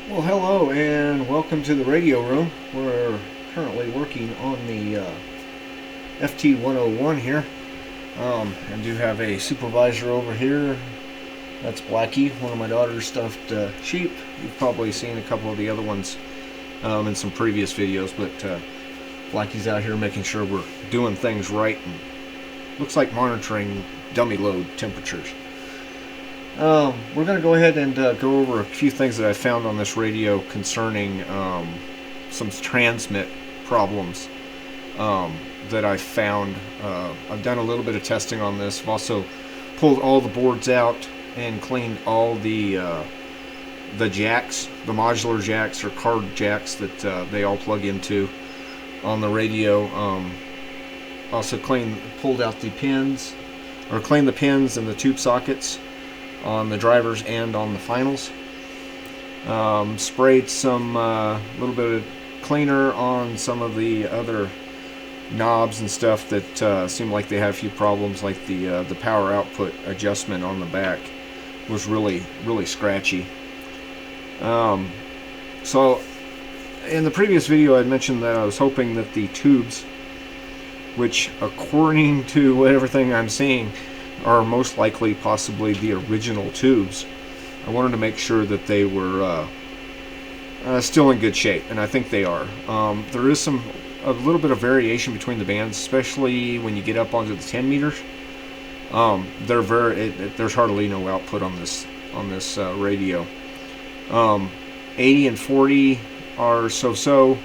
Well, hello and welcome to the radio room. We're currently working on the FT101 here. I do have a supervisor over here. That's Blackie, one of my daughter's stuffed sheep. You've probably seen a couple of the other ones in some previous videos, but Blackie's out here making sure we're doing things right and looks like monitoring dummy load temperatures. We're going to go ahead and go over a few things that I found on this radio concerning some transmit problems that I found. I've done a little bit of testing on this. I've also pulled all the boards out and cleaned all the jacks, the modular jacks or card jacks that they all plug into on the radio. Also pulled out the pins, or cleaned the pins and the tube sockets on the drivers and on the finals. Sprayed some little bit of cleaner on some of the other knobs and stuff that seemed like they had a few problems, like the power output adjustment on the back was really scratchy. So in the previous video I mentioned that I was hoping that the tubes, which according to everything I'm seeing are most likely possibly the original tubes, I wanted to make sure that they were still in good shape, and I think they are. There is a little bit of variation between the bands, especially when you get up onto the 10 meters. There's hardly no output on this radio. 80 and 40 are so-so.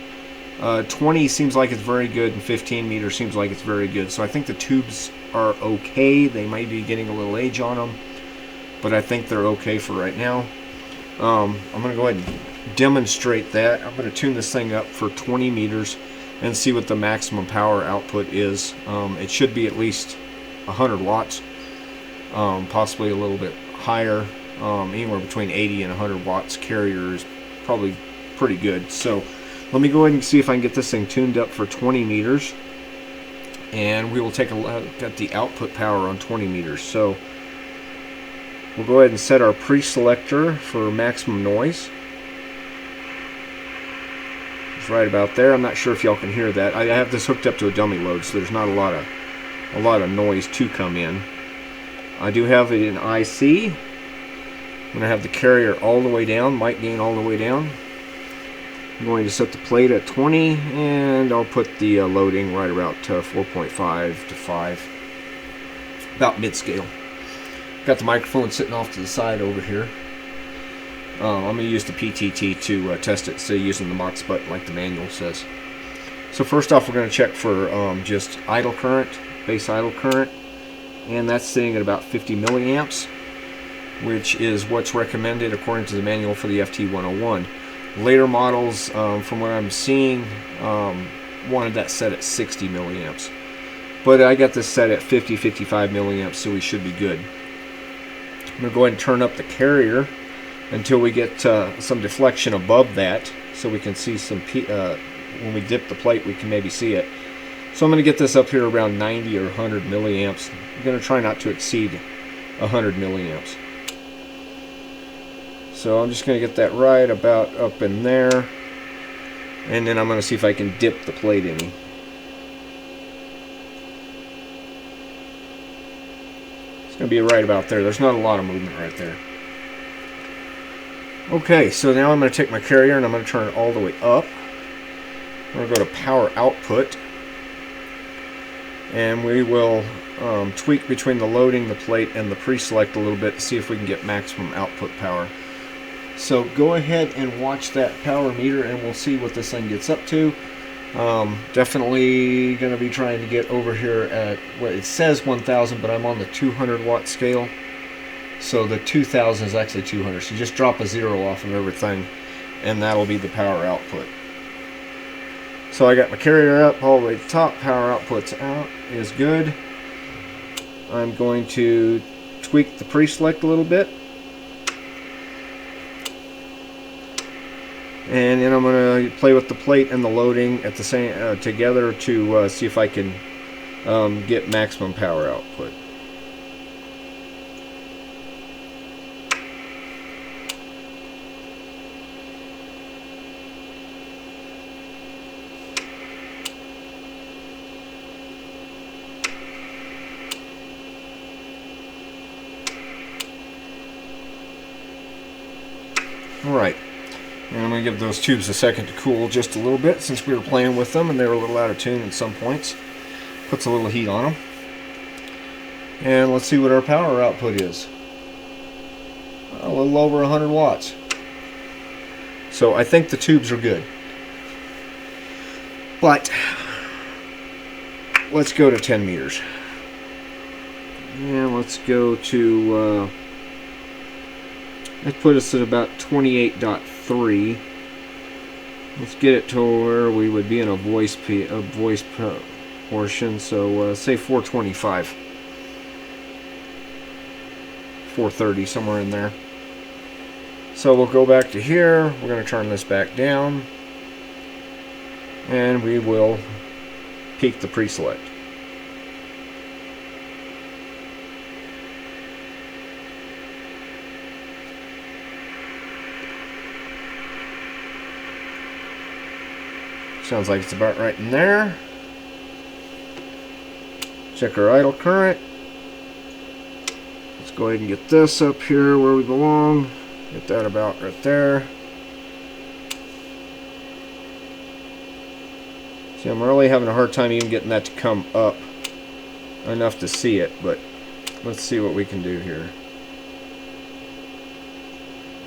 20 seems like it's very good, and 15 meters seems like it's very good. So I think the tubes are okay. They might be getting a little age on them, but I think they're okay for right now. I'm going to go ahead and demonstrate that. I'm going to tune this thing up for 20 meters and see what the maximum power output is. It should be at least 100 watts, possibly a little bit higher. Anywhere between 80 and 100 watts carrier is probably pretty good. So let me go ahead and see if I can get this thing tuned up for 20 meters, and we will take a look at the output power on 20 meters. So we'll go ahead and set our pre-selector for maximum noise. It's right about there. I'm not sure if y'all can hear that. I have this hooked up to a dummy load, so there's not a lot of noise to come in. I do have it in IC. I'm going to have the carrier all the way down, mic gain all the way down. I'm going to set the plate at 20, and I'll put the loading right about 4.5 to 5, about mid-scale. Got the microphone sitting off to the side over here. I'm going to use the PTT to test it instead of using the MOX button like the manual says. So first off, we're going to check for just idle current, base idle current, and that's sitting at about 50 milliamps, which is what's recommended according to the manual for the FT101. Later models, from what I'm seeing, wanted that set at 60 milliamps. But I got this set at 55 milliamps, so we should be good. I'm going to go ahead and turn up the carrier until we get some deflection above that, so we can see some, when we dip the plate, we can maybe see it. So I'm going to get this up here around 90 or 100 milliamps. I'm going to try not to exceed 100 milliamps. So I'm just going to get that right about up in there, and then I'm going to see if I can dip the plate any. It's going to be right about there. There's not a lot of movement right there. Okay, so now I'm going to take my carrier and I'm going to turn it all the way up. I'm going to go to power output, and we will tweak between the loading, the plate, and the pre-select a little bit to see if we can get maximum output power. So go ahead and watch that power meter and we'll see what this thing gets up to. Definitely going to be trying to get over here at what it says 1000, but I'm on the 200 watt scale. So the 2000 is actually 200. So just drop a 0 off of everything and that'll be the power output. So I got my carrier up all the way to the top. Power output's out is good. I'm going to tweak the pre-select a little bit. And then I'm going to play with the plate and the loading at the same together to see if I can get maximum power output. Alright, and I'm going to give those tubes a second to cool just a little bit since we were playing with them and they were a little out of tune at some points. Puts a little heat on them. And let's see what our power output is. A little over 100 watts. So I think the tubes are good. But let's go to 10 meters. And let's go to, let's put us at about 28.3. Let's get it to where we would be in a voice portion. So say 425. 430, somewhere in there. So we'll go back to here. We're going to turn this back down. And we will peak the pre-select. Sounds like it's about right in there. Check our idle current. Let's go ahead and get this up here where we belong. Get that about right there. See, I'm really having a hard time even getting that to come up enough to see it, but let's see what we can do here.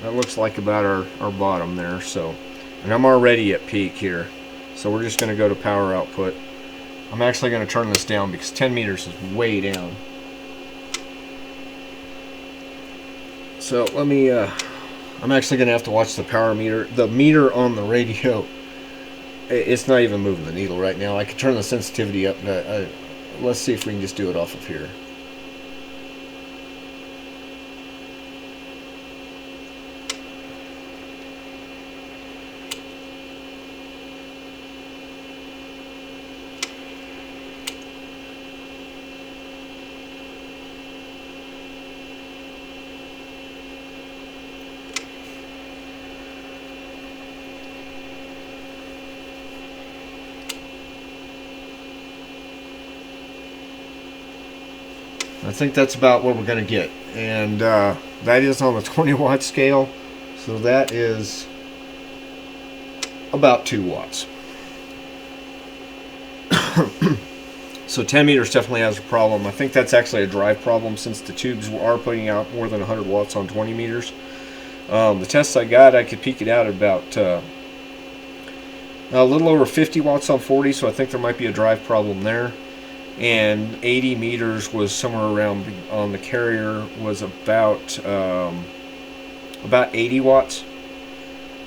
That looks like about our bottom there, so. And I'm already at peak here. So we're just going to go to power output. I'm actually going to turn this down because 10 meters is way down. So let me, I'm actually going to have to watch the power meter. The meter on the radio, it's not even moving the needle right now. I could turn the sensitivity up. Let's see if we can just do it off of here. I think that's about what we're going to get, and that is on the 20 watt scale, so that is about 2 watts. So 10 meters definitely has a problem. I think that's actually a drive problem since the tubes are putting out more than 100 watts on 20 meters. The tests I got, I could peak it out at about a little over 50 watts on 40, so I think there might be a drive problem there. And 80 meters was somewhere around on the carrier was about 80 watts.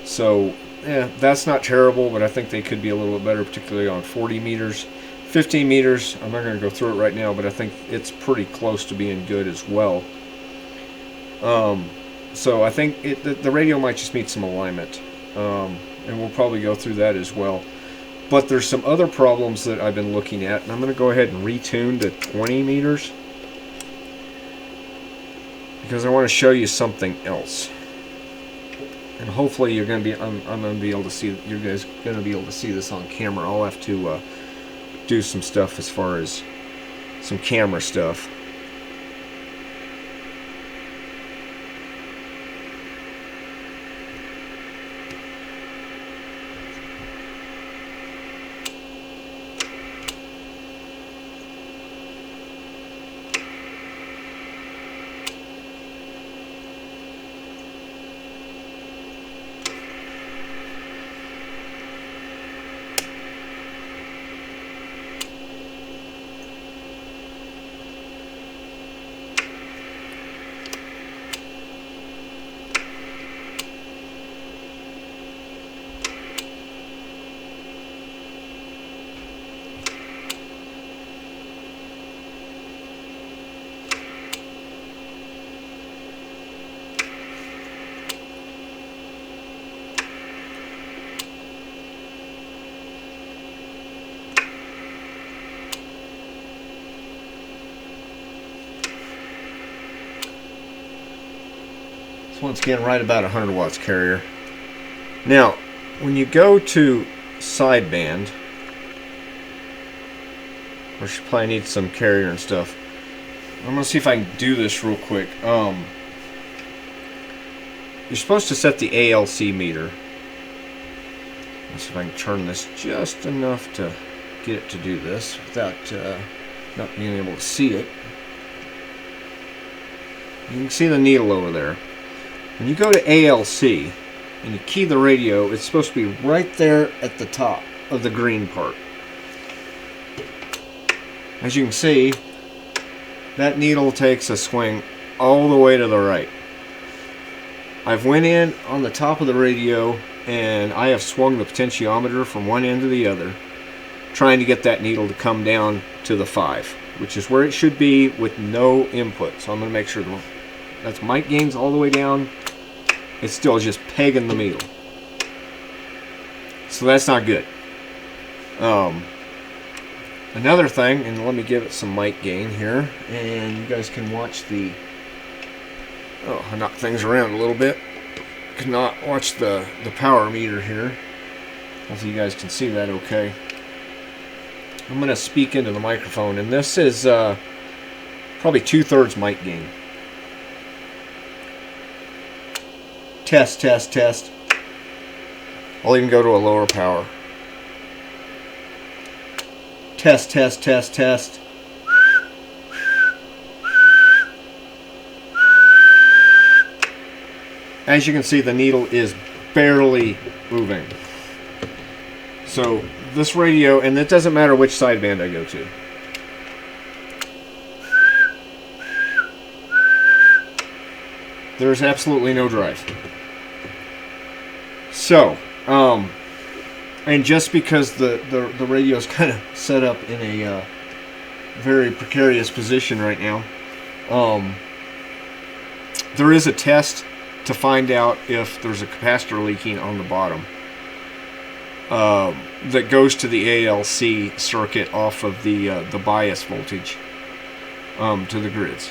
So yeah, that's not terrible, but I think they could be a little bit better, particularly on 40 meters. 15 meters, I'm not going to go through it right now, but I think it's pretty close to being good as well. So I think the radio might just need some alignment, and we'll probably go through that as well. But there's some other problems that I've been looking at, and I'm going to go ahead and retune to 20 meters because I want to show you something else. And hopefully you're going to be, I'm going to be able to see, you guys going to be able to see this on camera. I'll have to do some stuff as far as some camera stuff. So once again, right about 100 watts carrier. Now, when you go to sideband, of course you probably need some carrier and stuff. I'm gonna see if I can do this real quick. you're supposed to set the ALC meter. Let's see if I can turn this just enough to get it to do this without not being able to see it. You can see the needle over there. When you go to ALC and you key the radio, it's supposed to be right there at the top of the green part. As you can see, that needle takes a swing all the way to the right. I've went in on the top of the radio and I have swung the potentiometer from one end to the other, trying to get that needle to come down to the 5, which is where it should be with no input. So I'm going to make sure that's mic gains all the way down. It's still just pegging the needle. So that's not good. Another thing, and let me give it some mic gain here, and you guys can watch the... Oh, I knocked things around a little bit. Could not watch the power meter here. Hopefully you guys can see that okay. I'm going to speak into the microphone, and this is probably 2/3 mic gain. Test, test, test. I'll even go to a lower power. Test, test, test, test. As you can see, the needle is barely moving. So this radio, and it doesn't matter which sideband I go to. There's absolutely no drive. So, and just because the radio is kind of set up in a very precarious position right now, there is a test to find out if there's a capacitor leaking on the bottom that goes to the ALC circuit off of the bias voltage to the grids.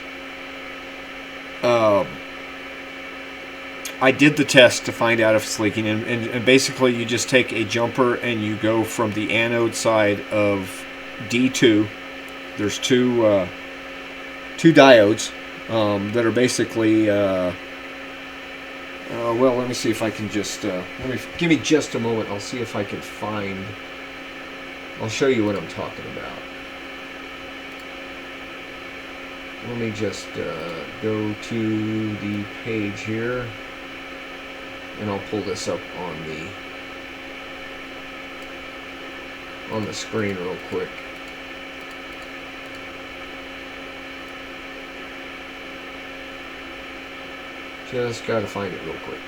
I did the test to find out if it's leaking, and basically you just take a jumper and you go from the anode side of D2. There's two diodes that are basically well, let me see if I can just give me just a moment. I'll see if I can find. I'll show you what I'm talking about. Let me just go to the page here, and I'll pull this up on the screen real quick. Just gotta find it real quick.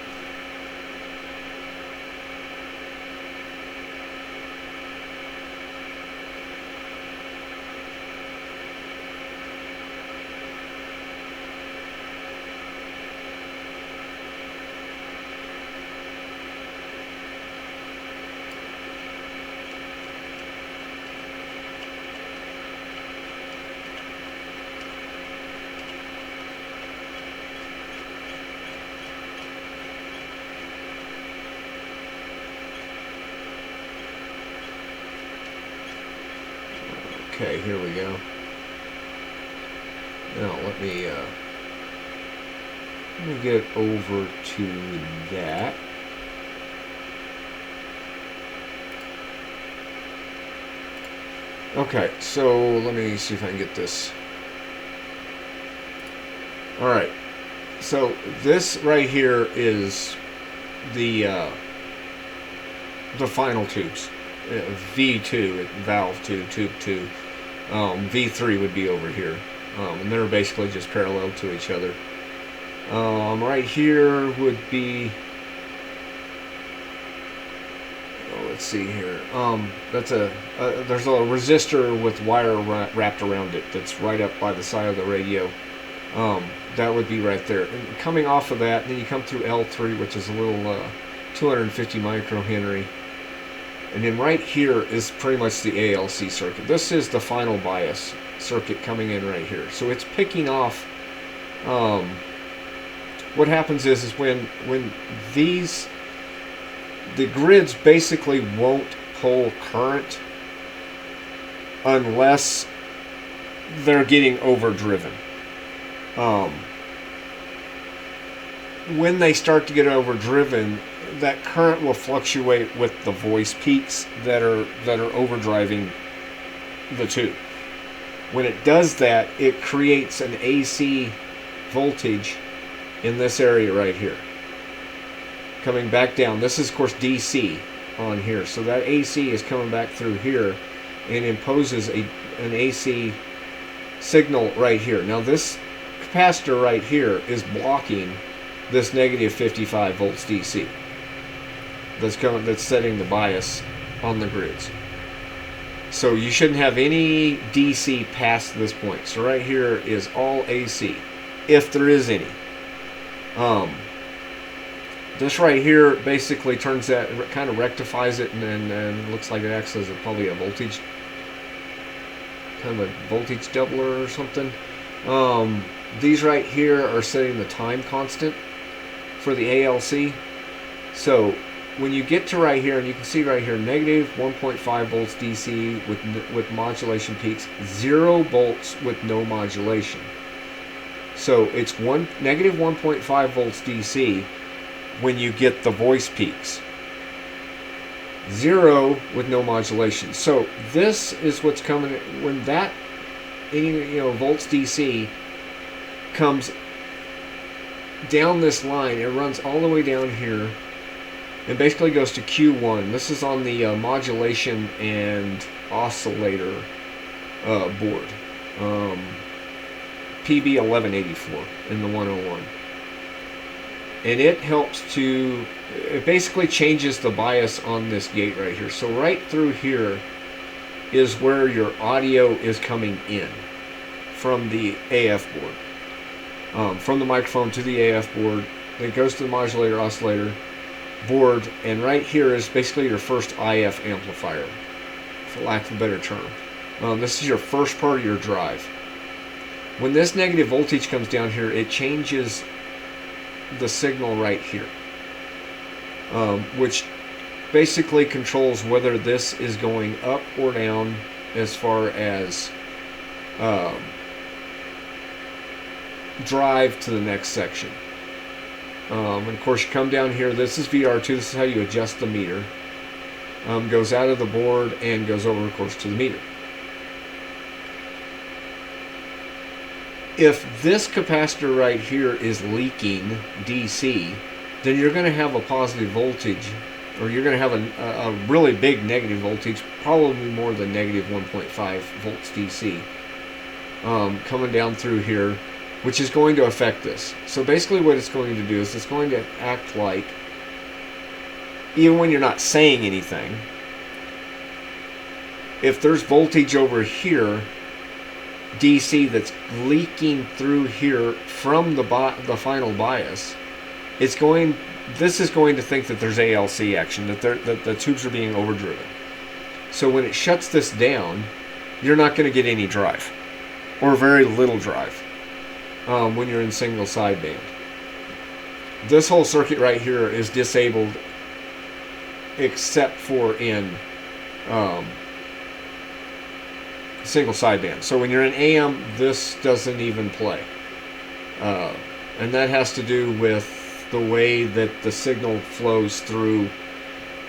Okay, here we go. Now let me get over to that. Okay, so let me see if I can get this. All right, so this right here is the final tubes. V2, valve 2, tube 2. V3 would be over here, and they're basically just parallel to each other. Right here would be, let's see here. That's there's a resistor with wire wrapped around it that's right up by the side of the radio. That would be right there. And coming off of that, then you come through L3, which is a little 250 microhenry. And then right here is pretty much the ALC circuit. This is the final bias circuit coming in right here. So it's picking off. What happens is when the grids basically won't pull current unless they're getting overdriven. when they start to get overdriven, that current will fluctuate with the voice peaks that are overdriving the tube. When it does that, it creates an AC voltage in this area right here, coming back down. This is, of course, DC on here, so that AC is coming back through here and imposes an AC signal right here. Now this capacitor right here is blocking this negative 55 volts DC that's setting the bias on the grids. So you shouldn't have any DC past this point. So right here is all AC, if there is any. This right here basically turns that, kind of rectifies it, and looks like it acts as probably a voltage, kind of a voltage doubler or something. These right here are setting the time constant for the ALC. So when you get to right here, and you can see right here, negative 1.5 volts DC with modulation peaks, 0 volts with no modulation. So it's negative 1.5 volts DC when you get the voice peaks, 0 with no modulation. So this is what's coming when that volts DC comes down this line. It runs all the way down here and basically goes to Q1. This is on the modulation and oscillator board, PB1184 in the 101. And it basically changes the bias on this gate right here. So right through here is where your audio is coming in from the AF board. From the microphone to the AF board. Then it goes to the modulator oscillator board, and right here is basically your first IF amplifier, for lack of a better term. This is your first part of your drive. When this negative voltage comes down here, it changes the signal right here, which basically controls whether this is going up or down as far as drive to the next section. And of course you come down here, this is VR2, this is how you adjust the meter. Goes out of the board and goes over, of course, to the meter. If this capacitor right here is leaking DC, then you're going to have a positive voltage, or you're going to have a really big negative voltage, probably more than negative 1.5 volts DC, coming down through here, which is going to affect this. So basically what it's going to do is it's going to act like, even when you're not saying anything, if there's voltage over here, DC, that's leaking through here from the final bias, this is going to think that there's ALC action, that the tubes are being overdriven. So when it shuts this down, you're not going to get any drive, or very little drive, when you're in single sideband. This whole circuit right here is disabled except for in single sideband. So when you're in AM, this doesn't even play. And that has to do with the way that the signal flows through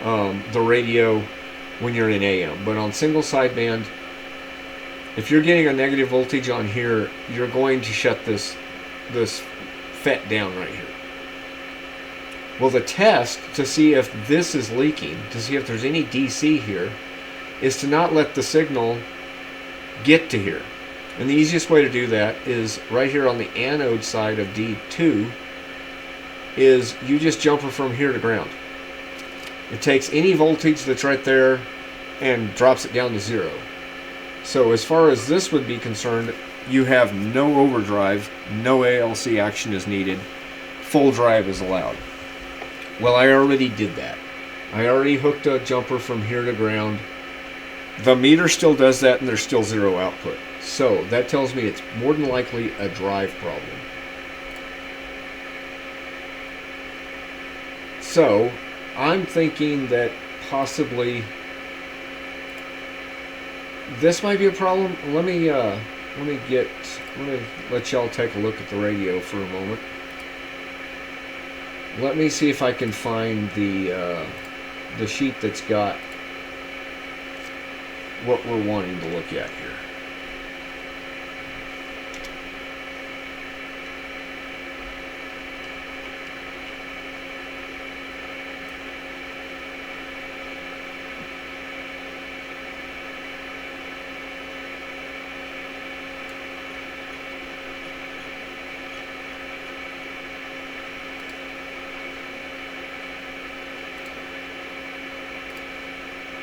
the radio when you're in AM. But on single sideband, if you're getting a negative voltage on here, you're going to shut this FET down right here. Well, the test to see if this is leaking, to see if there's any DC here, is to not let the signal get to here. And the easiest way to do that is right here on the anode side of D2, is you just jump it from here to ground. It takes any voltage that's right there and drops it down to 0. So as far as this would be concerned, you have no overdrive, no ALC action is needed, full drive is allowed. Well, I already did that. I already hooked a jumper from here to ground. The meter still does that, and there's still 0 output. So that tells me it's more than likely a drive problem. So I'm thinking that possibly this might be a problem. Let me let y'all take a look at the radio for a moment. Let me see if I can find the sheet that's got what we're wanting to look at here.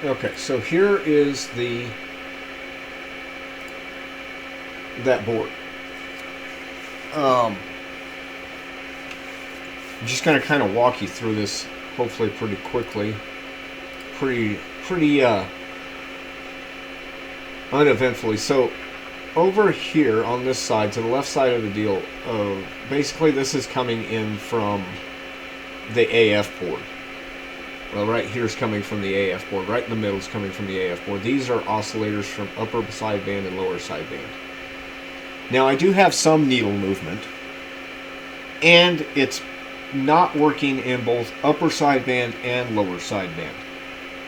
Okay, so here is that board. I'm just going to kind of walk you through this, hopefully pretty quickly, pretty uneventfully. So over here on this side, to the left side of the deal, basically this is coming in from the AF board. Well, right here is coming from the AF board. Right in the middle is coming from the AF board. These are oscillators from upper sideband and lower sideband. Now, I do have some needle movement, and it's not working in both upper sideband and lower sideband.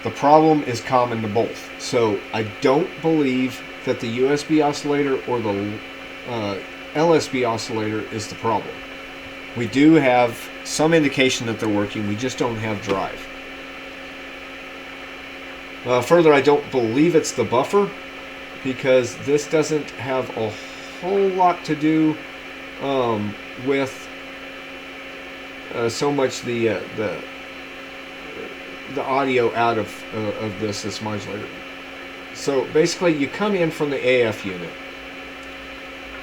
The problem is common to both. So I don't believe that the USB oscillator or the LSB oscillator is the problem. We do have some indication that they're working. We just don't have drive. Further, I don't believe it's the buffer, because this doesn't have a whole lot to do with so much the audio out of this modulator. So basically, you come in from the AF unit.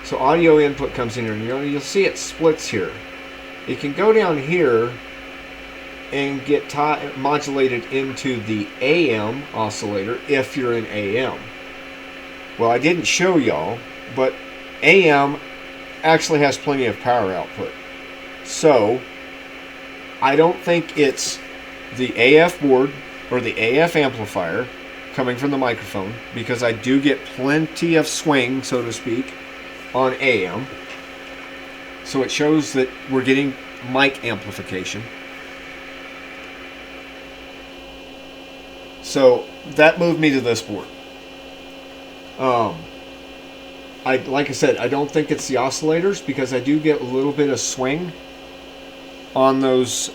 So audio input comes in here, and you'll see it splits here. It can go down here and get modulated into the AM oscillator if you're in AM. Well, I didn't show y'all, but AM actually has plenty of power output. So I don't think it's the AF board or the AF amplifier coming from the microphone, because I do get plenty of swing, so to speak, on AM. So it shows that we're getting mic amplification. So that moved me to this board. Like I said, I don't think it's the oscillators, because I do get a little bit of swing on those.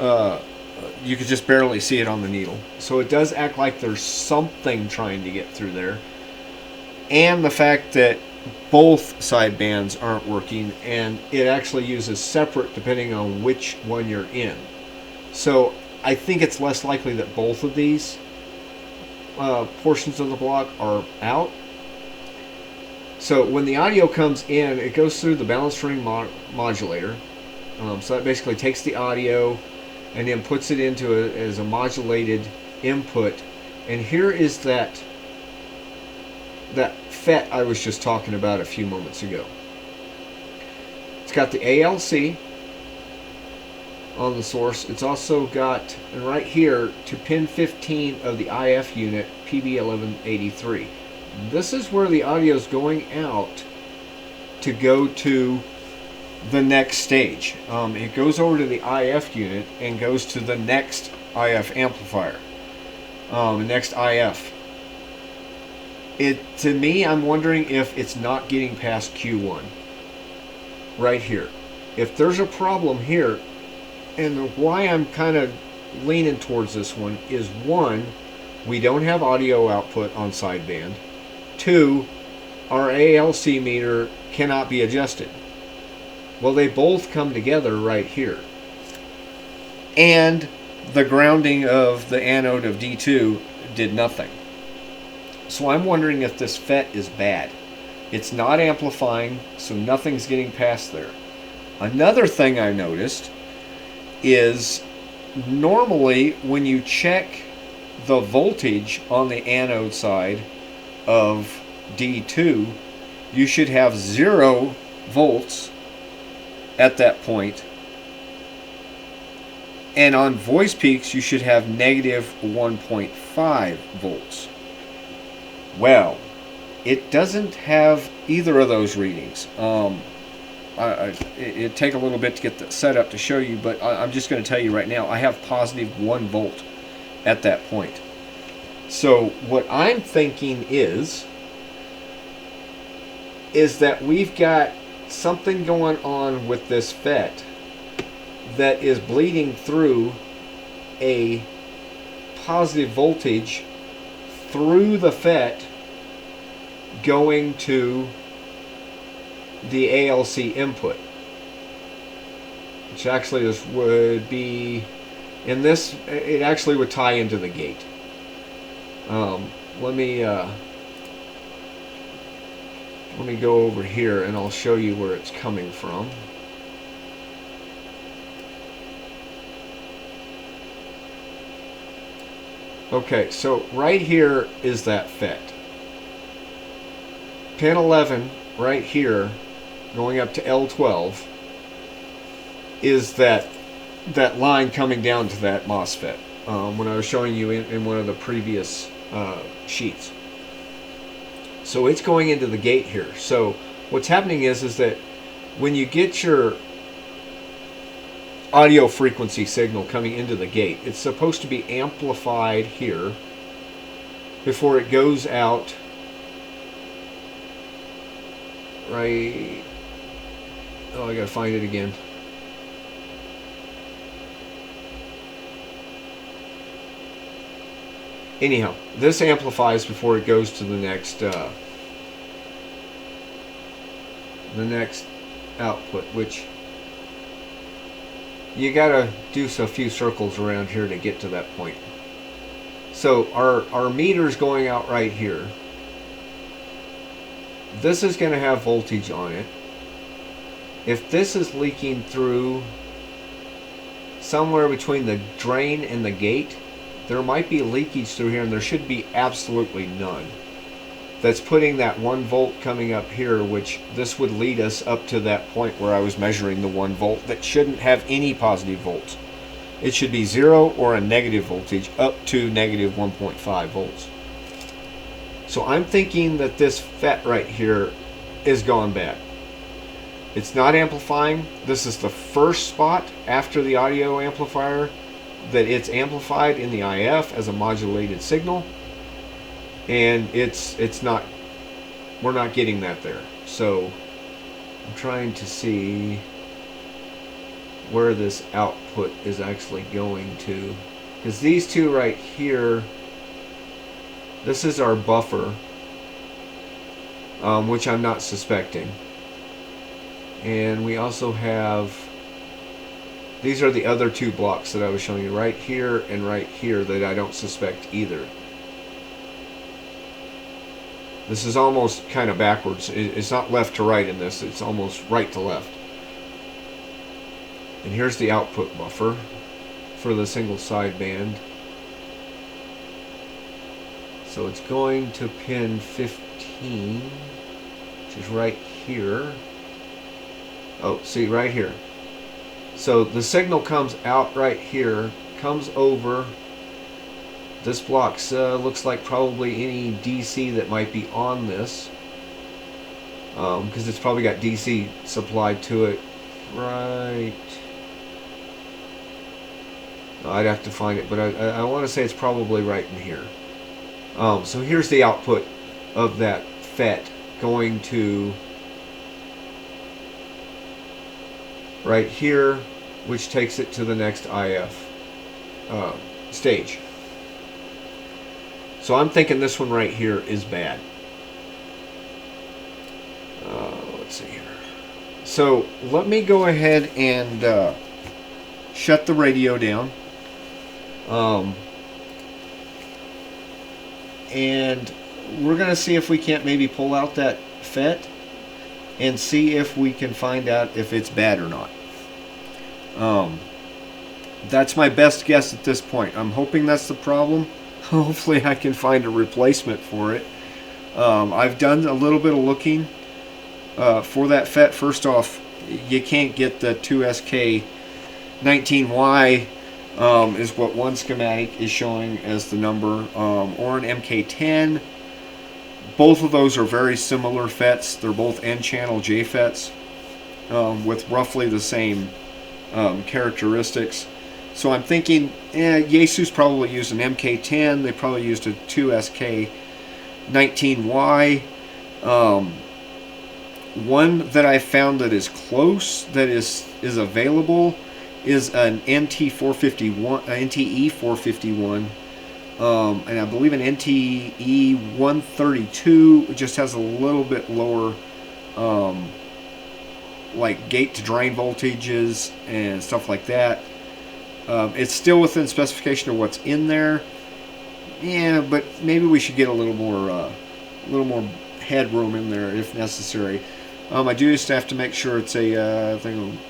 You could just barely see it on the needle. So it does act like there's something trying to get through there. And the fact that both sidebands aren't working, and it actually uses separate depending on which one you're in. So I think it's less likely that both of these portions of the block are out. So when the audio comes in, it goes through the balanced ring modulator. So that basically takes the audio and then puts it into as a modulated input. And here is that FET I was just talking about a few moments ago. It's got the ALC on the source. It's also got, and right here, to pin 15 of the IF unit, PB1183. This is where the audio is going out to go to the next stage. It goes over to the IF unit and goes to the next IF amplifier, next IF. To me, I'm wondering if it's not getting past Q1 right here. If there's a problem here, and why I'm kind of leaning towards this one is, one, we don't have audio output on sideband. Two, our ALC meter cannot be adjusted. Well, they both come together right here. And the grounding of the anode of D2 did nothing. So I'm wondering if this FET is bad. It's not amplifying, so nothing's getting past there. Another thing I noticed is, normally when you check the voltage on the anode side of D2, you should have 0 volts at that point. And on voice peaks, you should have negative 1.5 volts. Well, it doesn't have either of those readings. On it'd take a little bit to get the setup to show you, but I'm just going to tell you right now, I have positive 1 volt at that point. So what I'm thinking is that we've got something going on with this FET that is bleeding through a positive voltage through the FET going to the ALC input, which actually would be in this, it actually would tie into the gate. Let me go over here and I'll show you where it's coming from. Okay, so right here is that FET. Pin 11 right here going up to L12 is that line coming down to that MOSFET when I was showing you in one of the previous sheets. So it's going into the gate here. So what's happening is that when you get your audio frequency signal coming into the gate, it's supposed to be amplified here before it goes out right. Oh, I gotta find it again. Anyhow, this amplifies before it goes to the next output, which you gotta do a few circles around here to get to that point. So our meter's going out right here. This is going to have voltage on it. If this is leaking through somewhere between the drain and the gate, there might be leakage through here, and there should be absolutely none. That's putting that 1 volt coming up here, which this would lead us up to that point where I was measuring the 1 volt. That shouldn't have any positive volts. It should be 0 or a negative voltage up to negative 1.5 volts. So I'm thinking that this FET right here is gone bad. It's not amplifying. This is the first spot after the audio amplifier that it's amplified in the IF as a modulated signal, and it's not, we're not getting that there. So I'm trying to see where this output is actually going to, because these two right here, this is our buffer, which I'm not suspecting. And we also have, these are the other 2 blocks that I was showing you, right here and right here, that I don't suspect either. This is almost kind of backwards. It's not left to right in this, it's almost right to left. And here's the output buffer for the single sideband. So it's going to pin 15, which is right here. Oh, see, right here. So the signal comes out right here, comes over. This block looks like probably any DC that might be on this, because it's probably got DC supplied to it. Right. I'd have to find it, but I want to say it's probably right in here. So here's the output of that FET going to right here, which takes it to the next IF stage. So I'm thinking this one right here is bad. Let's see here. So let me go ahead and shut the radio down. And we're going to see if we can't maybe pull out that FET and see if we can find out if it's bad or not. That's my best guess at this point. I'm hoping that's the problem. Hopefully I can find a replacement for it. I've done a little bit of looking for that FET. First off, you can't get the 2SK19Y is what one schematic is showing as the number, or an MK10. Both of those are very similar FETs. They're both N-channel JFETs. with roughly the same characteristics. So I'm thinking, Yaesu's probably used an MK10. They probably used a 2SK19Y. One that I found that is close, that is available, is an NT451, NTE451, and I believe an NTE132 just has a little bit lower, like gate to drain voltages and stuff like that. It's still within specification of what's in there. Yeah, but maybe we should get a little more headroom in there if necessary. I do just have to make sure it's a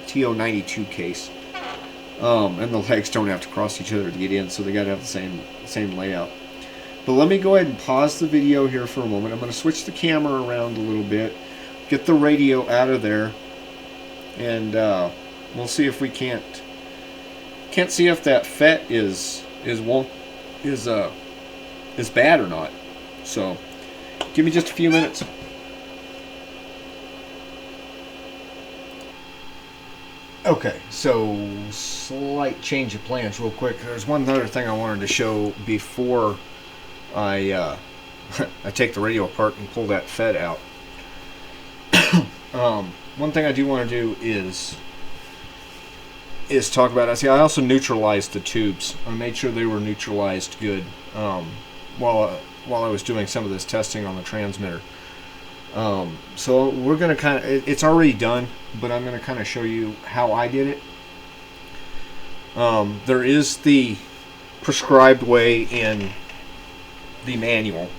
TO92 case, and the legs don't have to cross each other to get in, so they got to have the same layout. But let me go ahead and pause the video here for a moment. I'm going to switch the camera around a little bit, get the radio out of there, and we'll see if we can't see if that FET is bad or not. So give me just a few minutes. Okay, so slight change of plans real quick. There's one other thing I wanted to show before I I take the radio apart and pull that FET out. One thing I do want to do is talk about. I also neutralized the tubes. I made sure they were neutralized good while I was doing some of this testing on the transmitter. So we're going to it's already done, but I'm going to kind of show you how I did it. There is the prescribed way in the manual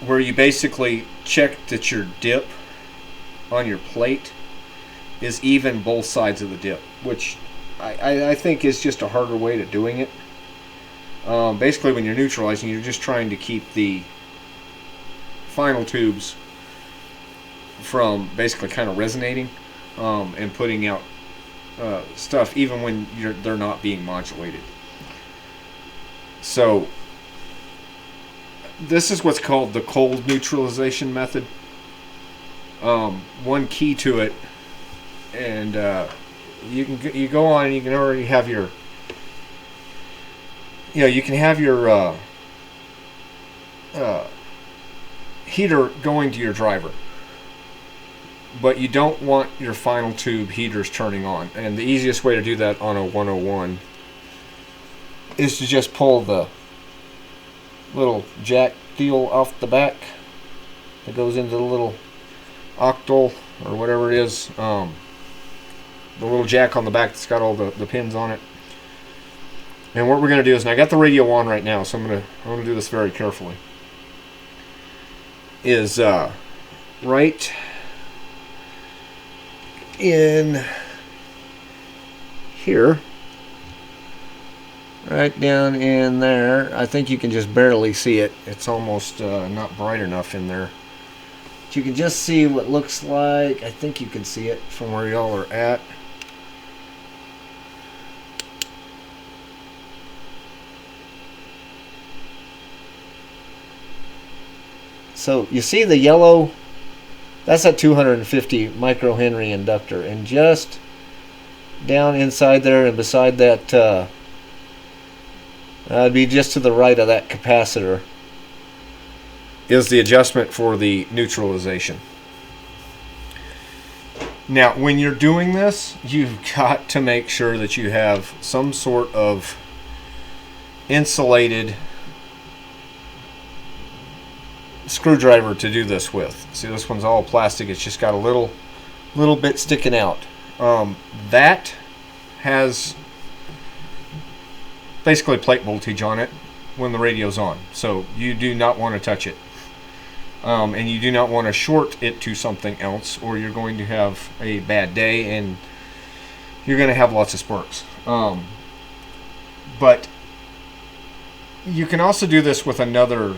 where you basically check that your dip on your plate is even both sides of the dip, which I think is just a harder way to doing it. Basically, when you're neutralizing, you're just trying to keep the final tubes from basically kind of resonating and putting out stuff even when they're not being modulated. So this is what's called the cold neutralization method. One key to it, and you go on and you can already have your heater going to your driver, but you don't want your final tube heaters turning on. And the easiest way to do that on a 101 is to just pull the little jack deal off the back that goes into the little octal or whatever it is, the little jack on the back that's got all the pins on it. And what we're going to do is, and I got the radio on right now, so I'm going to do this very carefully, is right in here, right down in there. I think you can just barely see it. It's almost not bright enough in there. But you can just see what looks like, I think you can see it from where y'all are at. So you see the yellow, that's a 250 microhenry inductor, and just down inside there and beside that, it'd be just to the right of that capacitor, is the adjustment for the neutralization. Now when you're doing this, you've got to make sure that you have some sort of insulated screwdriver to do this with. See, this one's all plastic. It's just got a little bit sticking out. That has basically plate voltage on it when the radio's on, so you do not want to touch it, and you do not want to short it to something else, or you're going to have a bad day and you're going to have lots of sparks. But you can also do this with another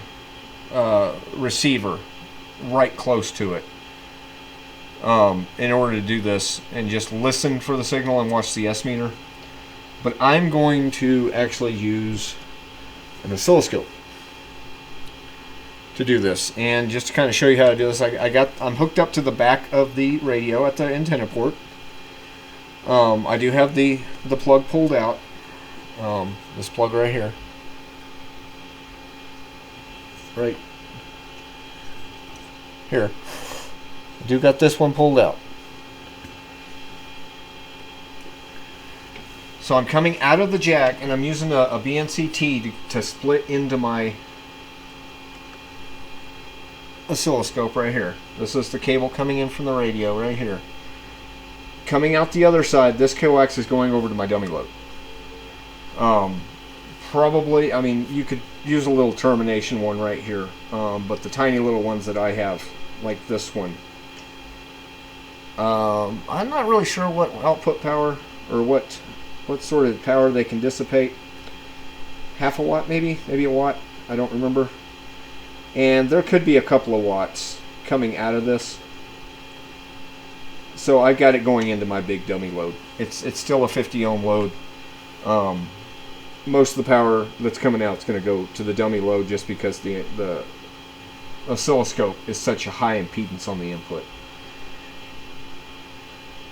receiver right close to it, in order to do this, and just listen for the signal and watch the S meter. But I'm going to actually use an oscilloscope to do this. And just to kind of show you how to do this, I'm hooked up to the back of the radio at the antenna port. I do have the plug pulled out. This plug right here. Right here. I do got this one pulled out. So I'm coming out of the jack and I'm using a BNCT to split into my oscilloscope right here. This is the cable coming in from the radio right here. Coming out the other side, this coax is going over to my dummy load. Probably, I mean, you could use a little termination one right here, but the tiny little ones that I have, like this one, I'm not really sure what output power or what sort of power they can dissipate. Half a watt maybe a watt, I don't remember. And there could be a couple of watts coming out of this. So I got it going into my big dummy load. It's still a 50 ohm load. Most of the power that's coming out is going to go to the dummy load just because the oscilloscope is such a high impedance on the input.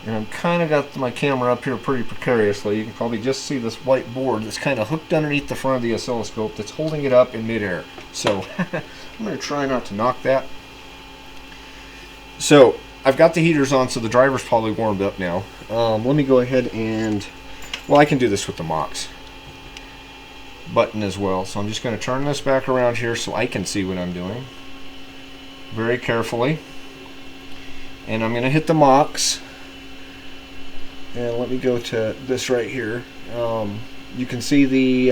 And I've kind of got my camera up here pretty precariously. You can probably just see this white board that's kind of hooked underneath the front of the oscilloscope that's holding it up in midair. So I'm going to try not to knock that. So I've got the heaters on, so the driver's probably warmed up now. Let me go ahead and, well, I can do this with the Mox button as well. So I'm just going to turn this back around here so I can see what I'm doing very carefully. And I'm going to hit the Mox. And let me go to this right here. You can see the,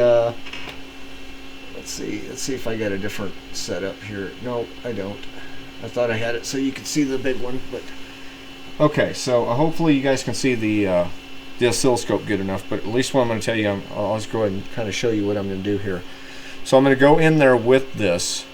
let's see if I got a different setup here. No, I don't. I thought I had it so you could see the big one, but okay. So hopefully you guys can see the oscilloscope good enough. But at least what I'm going to tell you, I'll just go ahead and kind of show you what I'm going to do here. So I'm going to go in there with this,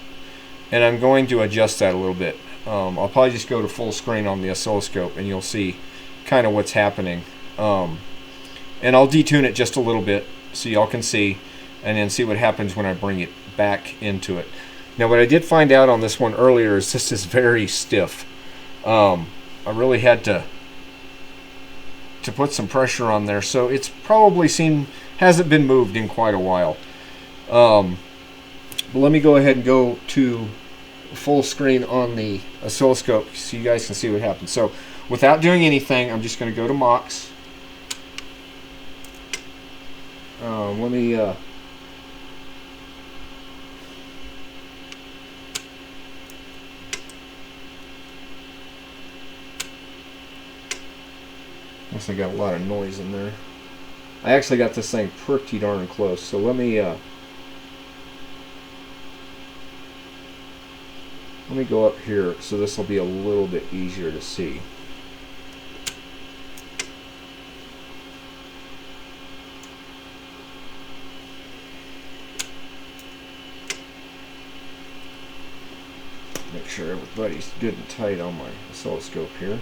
and I'm going to adjust that a little bit. I'll probably just go to full screen on the oscilloscope, and you'll see kind of what's happening. And I'll detune it just a little bit so y'all can see, and then see what happens when I bring it back into it. Now what I did find out on this one earlier is this is very stiff. I really had to put some pressure on there, so it's probably hasn't been moved in quite a while. But let me go ahead and go to full screen on the oscilloscope so you guys can see what happens. So without doing anything, I'm just going to go to Mox. Let me guess I got a lot of noise in there. I actually got this thing pretty darn close, so let me go up here so this will be a little bit easier to see. Make sure everybody's good and tight on my oscilloscope here.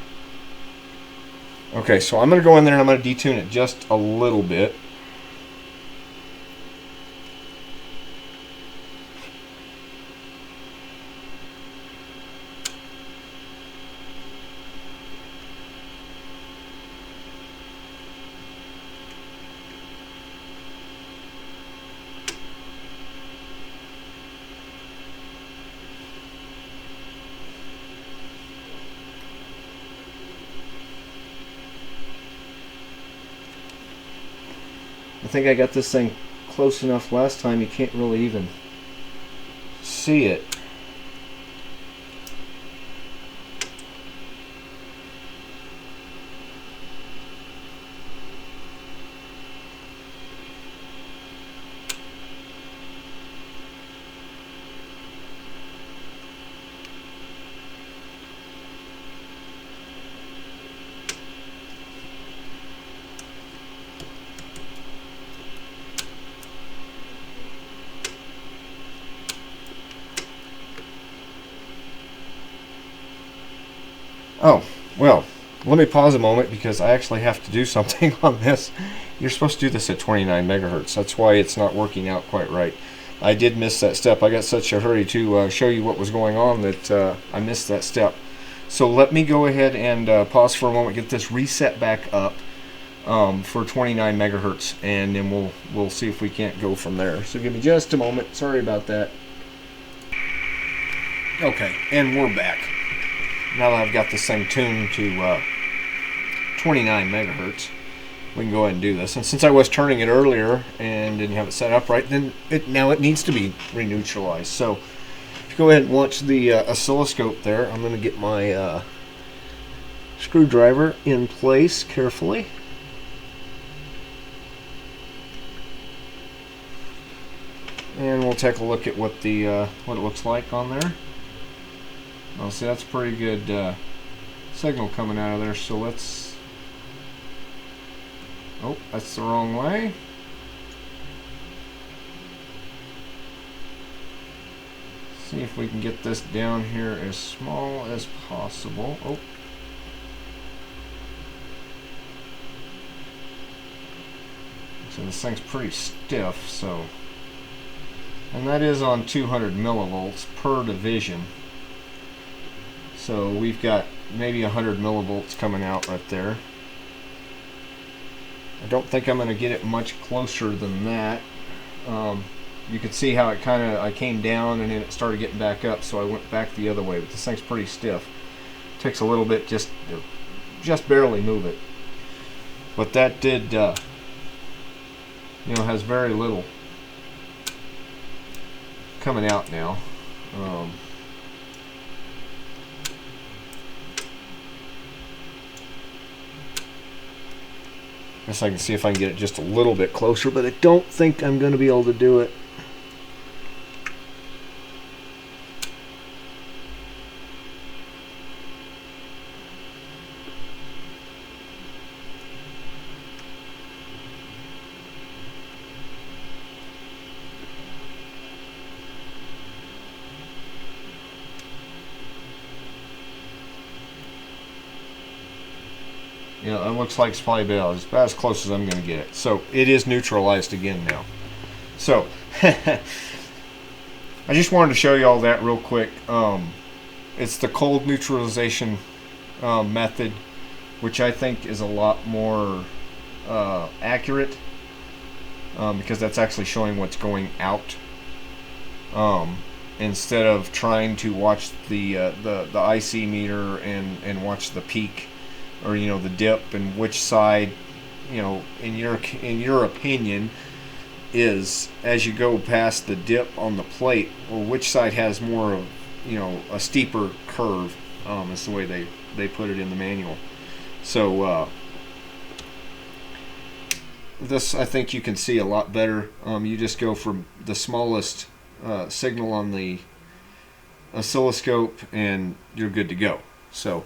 Okay, so I'm going to go in there and I'm going to detune it just a little bit. I think I got this thing close enough last time you can't really even see it. Oh, well, let me pause a moment because I actually have to do something on this. You're supposed to do this at 29 megahertz. That's why it's not working out quite right. I did miss that step. I got such a hurry to show you what was going on that I missed that step. So let me go ahead and pause for a moment, get this reset back up for 29 megahertz, and then we'll see if we can't go from there. So give me just a moment. Sorry about that. Okay, and we're back. Now that I've got this thing tuned to 29 megahertz, we can go ahead and do this. And since I was turning it earlier and didn't have it set up right, then now it needs to be reneutralized. So if you go ahead and watch the oscilloscope there, I'm going to get my screwdriver in place carefully. And we'll take a look at what the what it looks like on there. Oh, see, that's a pretty good signal coming out of there. So let's. Oh, that's the wrong way. See if we can get this down here as small as possible. Oh. So this thing's pretty stiff, so. And that is on 200 millivolts per division. So we've got maybe 100 millivolts coming out right there. I don't think I'm going to get it much closer than that. You can see how it I came down and then it started getting back up, so I went back the other way. But this thing's pretty stiff. Takes a little bit just barely move it. But that did, has very little coming out now. Guess I can see if I can get it just a little bit closer, but I don't think I'm going to be able to do it. You know, it looks like it's probably about as close as I'm going to get it. So it is neutralized again now. So I just wanted to show you all that real quick. It's the cold neutralization method, which I think is a lot more accurate because that's actually showing what's going out instead of trying to watch the IC meter and watch the peak. Or the dip, and which side, in your opinion, is as you go past the dip on the plate, or which side has more of a steeper curve. Is the way they put it in the manual. So this I think you can see a lot better. You just go from the smallest signal on the oscilloscope, and you're good to go. So.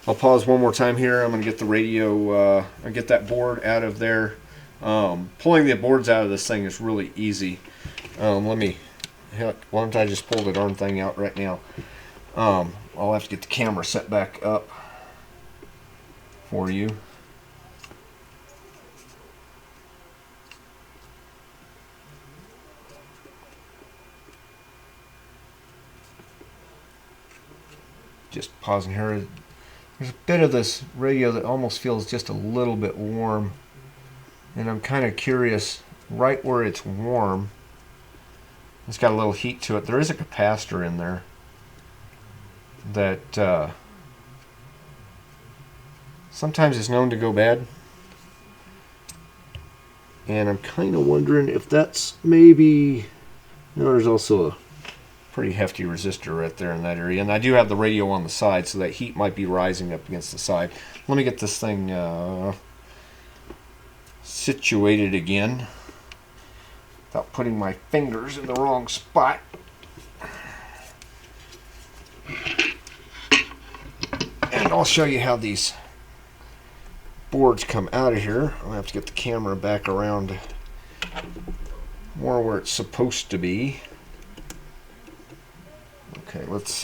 I'll pause one more time here. I'm going to get the radio, get that board out of there. Pulling the boards out of this thing is really easy. Why don't I just pull the darn thing out right now? I'll have to get the camera set back up for you. Just pausing here. There's a bit of this radio that almost feels just a little bit warm, and I'm kind of curious right where it's warm. It's got a little heat to it. There is a capacitor in there that sometimes is known to go bad, and I'm kind of wondering if that's maybe. There's also a pretty hefty resistor right there in that area, and I do have the radio on the side, so that heat might be rising up against the side. Let me get this thing situated again without putting my fingers in the wrong spot. And I'll show you how these boards come out of here. I'll have to get the camera back around more where it's supposed to be. Okay, let's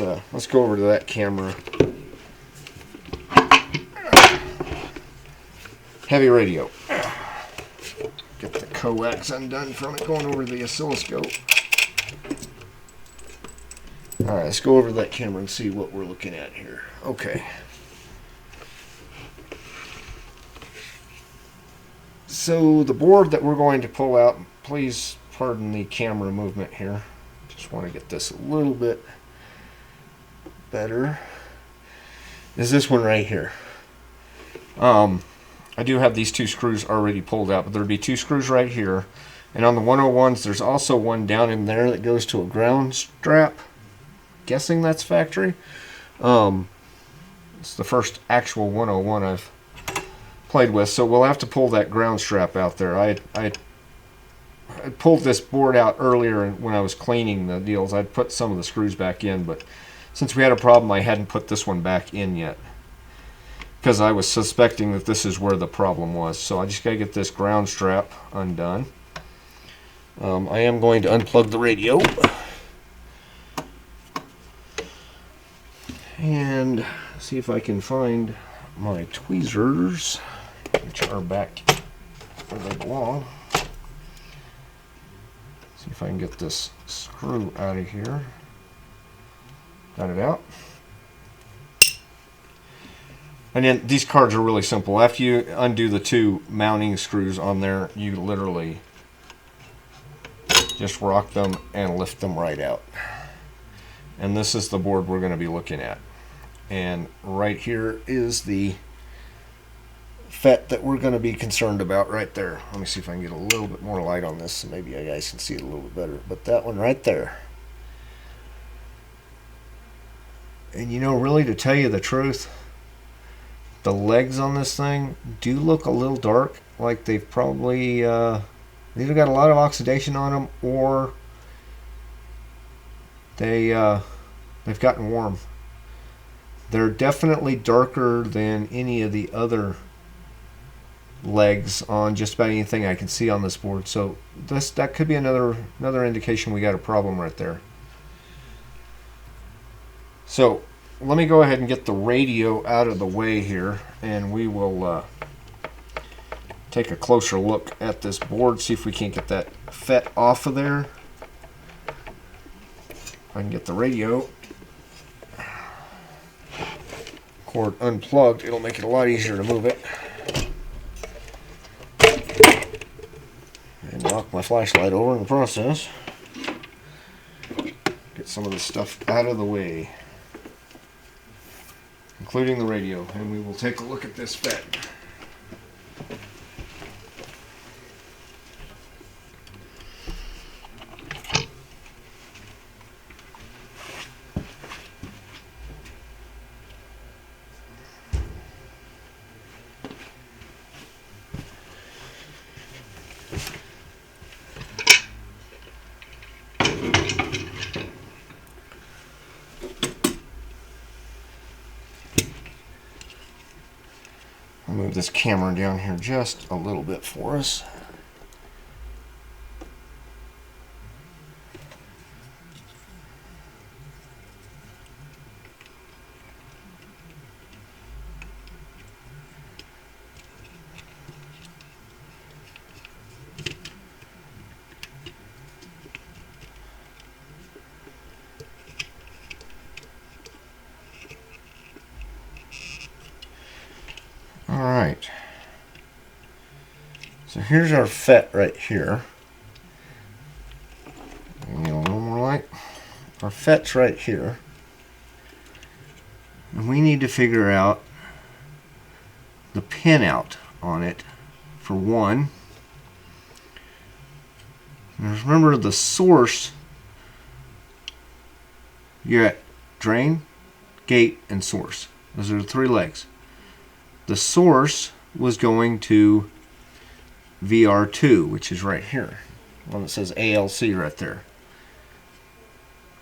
go over to that camera. Heavy radio. Get the coax undone from it, going over to the oscilloscope. All right, let's go over to that camera and see what we're looking at here. Okay. So the board that we're going to pull out, please pardon the camera movement here. Just want to get this a little bit better. Is this one right here. I do have these two screws already pulled out, but there'd be two screws right here. And on the 101s, there's also one down in there that goes to a ground strap. Guessing that's factory. It's the first actual 101 I've played with, so we'll have to pull that ground strap out there. I pulled this board out earlier when I was cleaning the deals. I'd put some of the screws back in, but since we had a problem, I hadn't put this one back in yet, because I was suspecting that this is where the problem was. So I just got to get this ground strap undone. I am going to unplug the radio and see if I can find my tweezers, which are back where they belong. See if I can get this screw out of here. Got it out. And then these cards are really simple. After you undo the two mounting screws on there, you literally just rock them and lift them right out. And this is the board we're going to be looking at. And right here is the FET that we're going to be concerned about right there. Let me see if I can get a little bit more light on this so maybe you guys can see it a little bit better. But that one right there. And you know, really, to tell you the truth, the legs on this thing do look a little dark, like they've probably either got a lot of oxidation on them or they've gotten warm. They're definitely darker than any of the other legs on just about anything I can see on this board. So that could be another indication we got a problem right there. So let me go ahead and get the radio out of the way here, and we will take a closer look at this board, see if we can't get that FET off of there. If I can get the radio cord unplugged, it'll make it a lot easier to move it. And knock my flashlight over in the process. Get some of this stuff out of the way, including the radio, and we will take a look at this FET. I'll move this camera down here just a little bit for us. Alright, so here's our FET right here. Get a little more light. Our FET's right here. And we need to figure out the pinout on it for one. And remember, the source, you're at drain, gate, and source. Those are the three legs. The source was going to VR2, which is right here. One that says ALC right there.